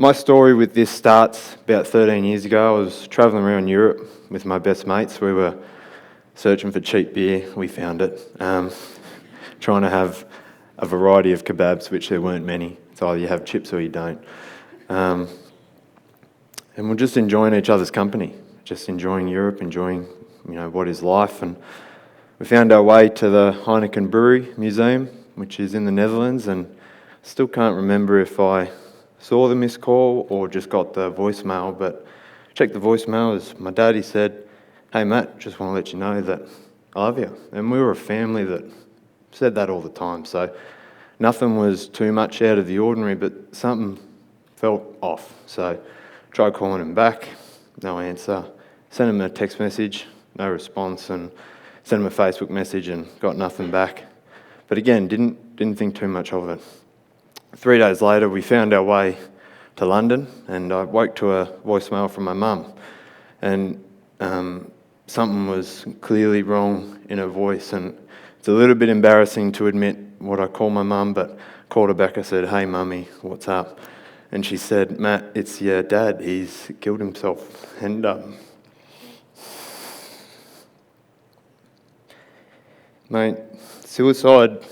My story with this starts about 13 years ago. I was travelling around Europe with my best mates. We were searching for cheap beer. We found it. Trying to have a variety of kebabs, which there weren't many. It's either you have chips or you don't. And we're just enjoying each other's company, just enjoying Europe, enjoying what is life. And we found our way to the Heineken Brewery Museum, which is in the Netherlands, and still can't remember if I saw the missed call or just got the voicemail, but checked the voicemail as my daddy said, "Hey Matt, just want to let you know that I love you." And we were a family that said that all the time, so nothing was too much out of the ordinary, but something felt off. So tried calling him back, no answer. Sent him a text message, no response, and sent him a Facebook message and got nothing back. But again, didn't think too much of it. 3 days later, we found our way to London, and I woke to a voicemail from my mum, and something was clearly wrong in her voice, and it's a little bit embarrassing to admit what I call my mum, but called her back. I said, "Hey mummy, what's up?" And she said, "Matt, it's your dad. He's killed himself." And mate, suicide,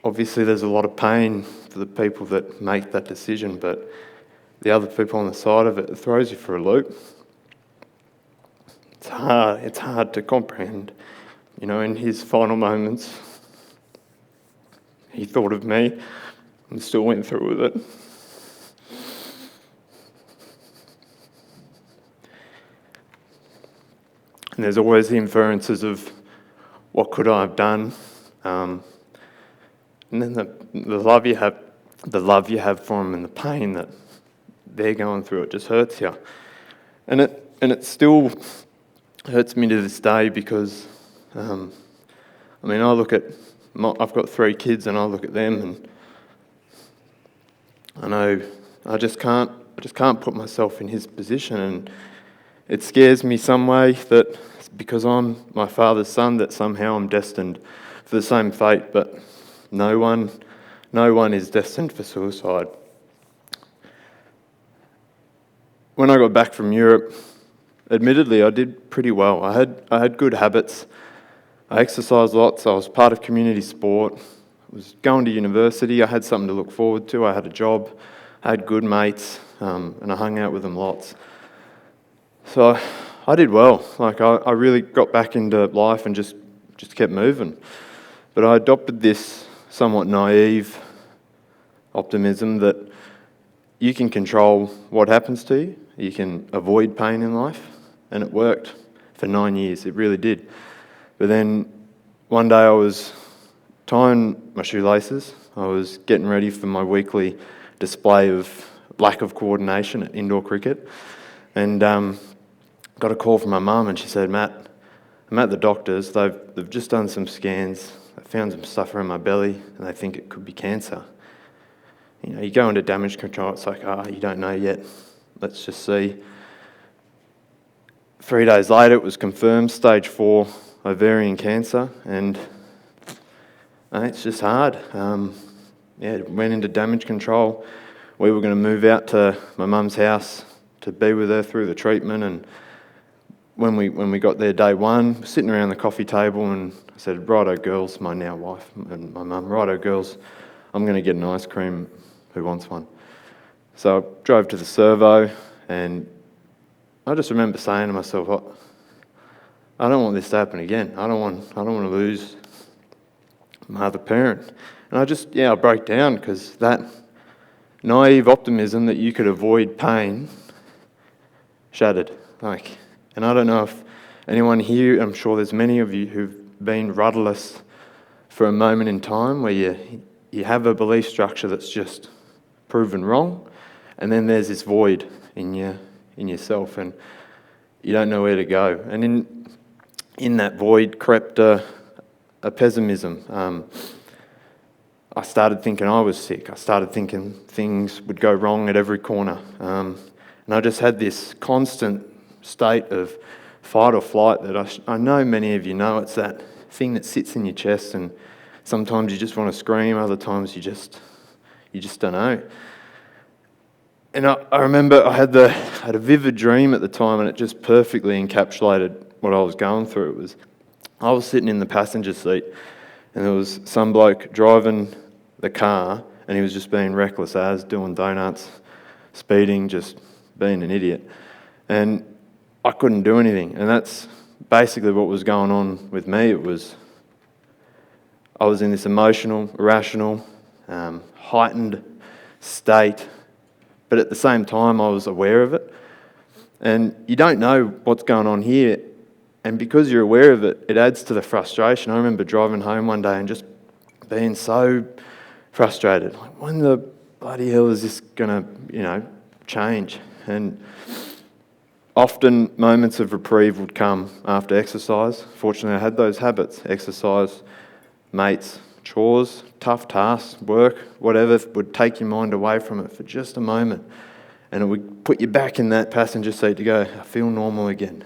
obviously there's a lot of pain for the people that make that decision, but the other people on the side of it throws you for a loop. It's hard to comprehend. In his final moments, he thought of me and still went through with it. And there's always the inferences of what could I have done, and then the love you have for them, and the pain that they're going through. It just hurts you, and it still hurts me to this day because I look at I've got 3 kids, and I look at them, and I know I just can't put myself in his position, and it scares me some way that because I'm my father's son, that somehow I'm destined for the same fate. But no one is destined for suicide. When I got back from Europe, admittedly, I did pretty well. I had good habits. I exercised lots. I was part of community sport. I was going to university. I had something to look forward to. I had a job. I had good mates, and I hung out with them lots. So I did well. I really got back into life and just kept moving. But I adopted this somewhat naive optimism that you can control what happens to you. You can avoid pain in life. And it worked for 9 years. It really did. But then one day I was tying my shoelaces. I was getting ready for my weekly display of lack of coordination at indoor cricket. And got a call from my mum, and she said, "Matt, I'm at the doctors. They've just done some scans. They found some stuff around my belly, and they think it could be cancer." You go into damage control, it's like, you don't know yet. Let's just see. 3 days later, it was confirmed, stage 4 ovarian cancer, and it's just hard. Went into damage control. We were going to move out to my mum's house to be with her through the treatment, and when we got there day one, sitting around the coffee table, and I said, "Righto girls," my now wife and my mum, "Righto girls, I'm going to get an ice cream. Who wants one?" So I drove to the servo, and I just remember saying to myself, I don't want this to happen again. I don't want to lose my other parent. And I broke down, because that naive optimism that you could avoid pain shattered. And I don't know if anyone here, I'm sure there's many of you who've been rudderless for a moment in time where you have a belief structure that's just proven wrong, and then there's this void in yourself, and you don't know where to go. And in that void crept a pessimism. I started thinking I was sick. I started thinking things would go wrong at every corner. And I just had this constant state of fight or flight that I know many of you know. It's that thing that sits in your chest, and sometimes you just want to scream, other times you just don't know. And I remember I had a vivid dream at the time, and it just perfectly encapsulated what I was going through. I was sitting in the passenger seat, and there was some bloke driving the car, and he was just being reckless as, doing donuts, speeding, just being an idiot. And I couldn't do anything, and that's basically what was going on with me. I was in this emotional, irrational, heightened state, but at the same time I was aware of it. And you don't know what's going on here, and because you're aware of it, it adds to the frustration. I remember driving home one day and just being so frustrated. Like, when the bloody hell is this going to, change? And often moments of reprieve would come after exercise. Fortunately, I had those habits: exercise, mates, chores, tough tasks, work, whatever would take your mind away from it for just a moment. And it would put you back in that passenger seat to go, I feel normal again.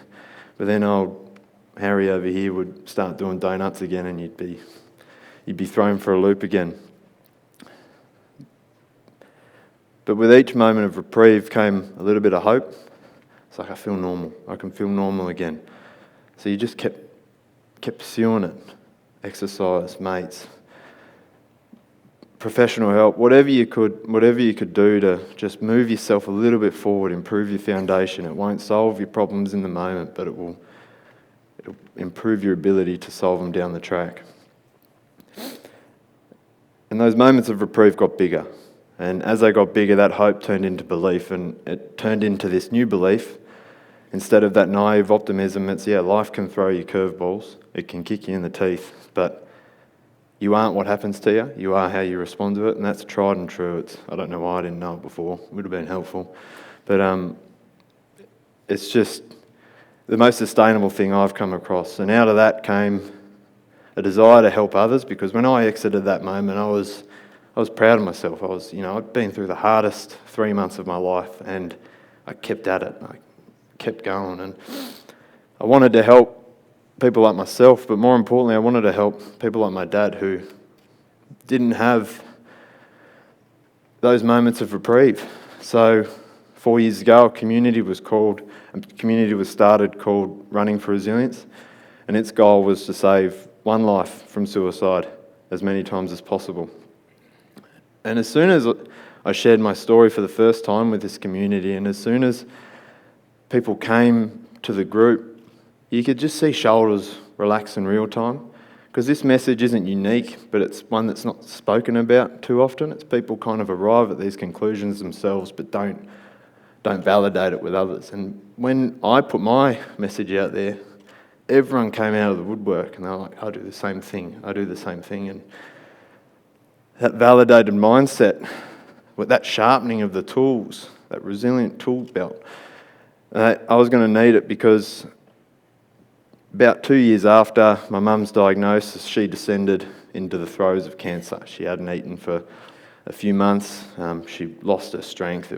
But then old Harry over here would start doing donuts again, and you'd be thrown for a loop again. But with each moment of reprieve came a little bit of hope. It's like, I feel normal. I can feel normal again. So you just kept pursuing it. Exercise, mates, professional help, whatever you could do to just move yourself a little bit forward, improve your foundation. It won't solve your problems in the moment, but it'll improve your ability to solve them down the track. And those moments of reprieve got bigger. And as they got bigger, that hope turned into belief, and it turned into this new belief. Instead of that naive optimism, it's, life can throw you curveballs. It can kick you in the teeth, but you aren't what happens to you. You are how you respond to it, and that's tried and true. I don't know why I didn't know it before. It would have been helpful. But it's just the most sustainable thing I've come across. And out of that came a desire to help others, because when I exited that moment, I was proud of myself. I'd been through the hardest 3 months of my life, and I kept at it. I kept going, and I wanted to help people like myself, but more importantly, I wanted to help people like my dad who didn't have those moments of reprieve. So 4 years ago, a community was started called Running for Resilience, and its goal was to save one life from suicide as many times as possible. And as soon as I shared my story for the first time with this community, and as soon as people came to the group, you could just see shoulders relax in real time, because this message isn't unique, but it's one that's not spoken about too often. It's people kind of arrive at these conclusions themselves, but don't validate it with others. And when I put my message out there, everyone came out of the woodwork, and they're like, I do the same thing. And that validated mindset, with that sharpening of the tools, that resilient tool belt, I was going to need it, because about 2 years after my mum's diagnosis, she descended into the throes of cancer. She hadn't eaten for a few months. She lost her strength.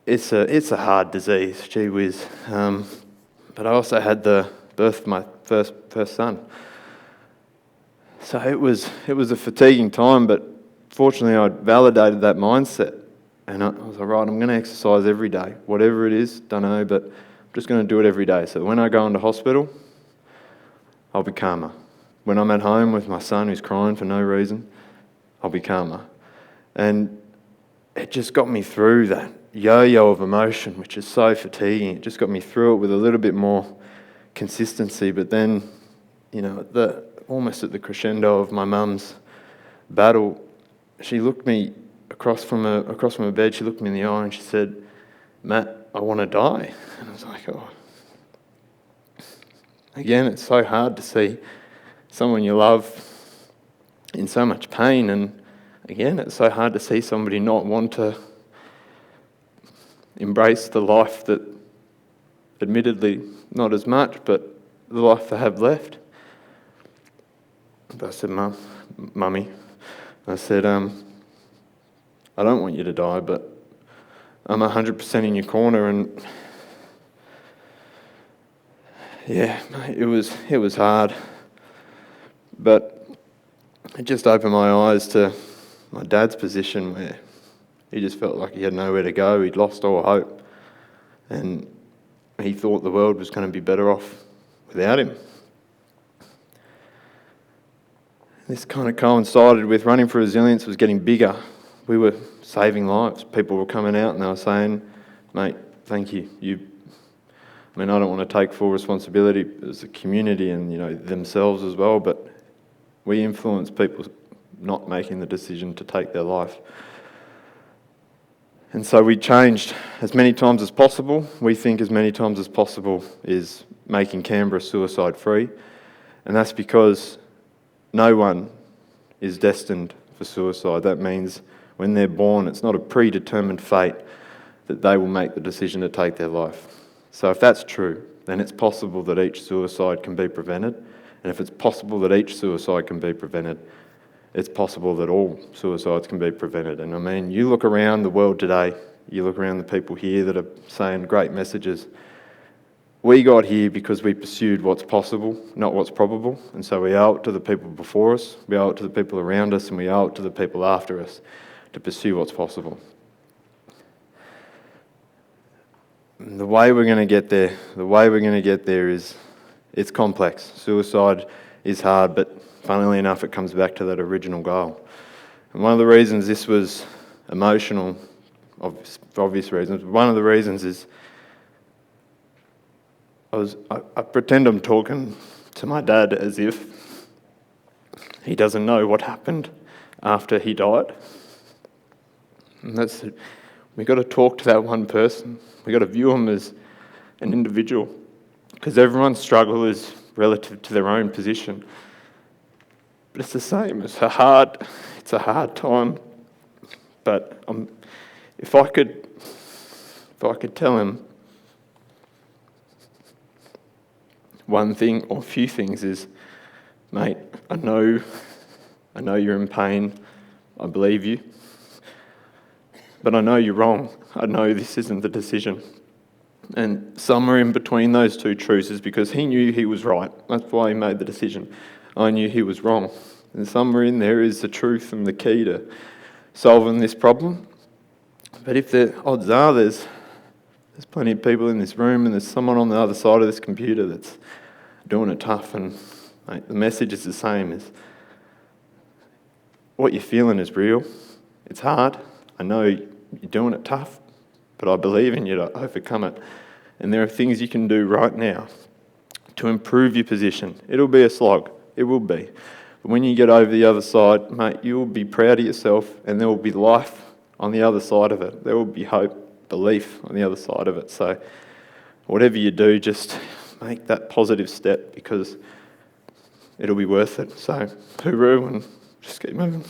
It's a hard disease, gee whiz. But I also had the birth of my first son. So it was a fatiguing time, but fortunately I validated that mindset, and I was like, right, I'm going to exercise every day, whatever it is, don't know, but I'm just going to do it every day. So when I go into hospital, I'll be calmer. When I'm at home with my son who's crying for no reason, I'll be calmer. And it just got me through that yo-yo of emotion, which is so fatiguing. It just got me through it with a little bit more consistency. But then, almost at the crescendo of my mum's battle, she looked me across from her bed. She looked me in the eye and she said, "Matt, I want to die." And I was like, oh. Again, it's so hard to see someone you love in so much pain, and again, it's so hard to see somebody not want to embrace the life that, admittedly, not as much, but the life they have left. But I said, Mummy, I said, I don't want you to die, but I'm 100% in your corner. And yeah, it was hard, but it just opened my eyes to my dad's position, where He just felt like he had nowhere to go. He'd lost all hope. And he thought the world was going to be better off without him. This kind of coincided with Running for Resilience was getting bigger. We were saving lives. People were coming out and they were saying, mate, thank you. I don't want to take full responsibility as a community and, themselves as well, but we influence people not making the decision to take their life. And so we changed as many times as possible. We think as many times as possible is making Canberra suicide-free. And that's because no one is destined for suicide. That means when they're born, it's not a predetermined fate that they will make the decision to take their life. So if that's true, then it's possible that each suicide can be prevented. And if it's possible that each suicide can be prevented, it's possible that all suicides can be prevented. And you look around the world today, you look around the people here that are saying great messages. We got here because we pursued what's possible, not what's probable. And so we owe it to the people before us, we owe it to the people around us, and we owe it to the people after us to pursue what's possible. And the way we're going to get there is, it's complex. Suicide is hard, but funnily enough, it comes back to that original goal. And one of the reasons this was emotional, for obvious reasons, one of the reasons is I pretend I'm talking to my dad as if he doesn't know what happened after he died. And we've got to talk to that one person. We've got to view him as an individual, because everyone's struggle is relative to their own position. But it's the same. It's a hard time. But if I could tell him one thing or a few things is, mate, I know you're in pain. I believe you. But I know you're wrong. I know this isn't the decision. And somewhere in between those two truths is because he knew he was right. That's why he made the decision. I knew he was wrong. And somewhere in there is the truth and the key to solving this problem. But if the odds are there's plenty of people in this room and there's someone on the other side of this computer that's doing it tough, and mate, the message is the same. Is what you're feeling is real. It's hard. I know you're doing it tough, but I believe in you to overcome it. And there are things you can do right now to improve your position. It'll be a slog. It will be. But when you get over the other side, mate, you will be proud of yourself, and there will be life on the other side of it. There will be hope, belief on the other side of it. So whatever you do, just make that positive step, because it'll be worth it. So hooroo, and just keep moving.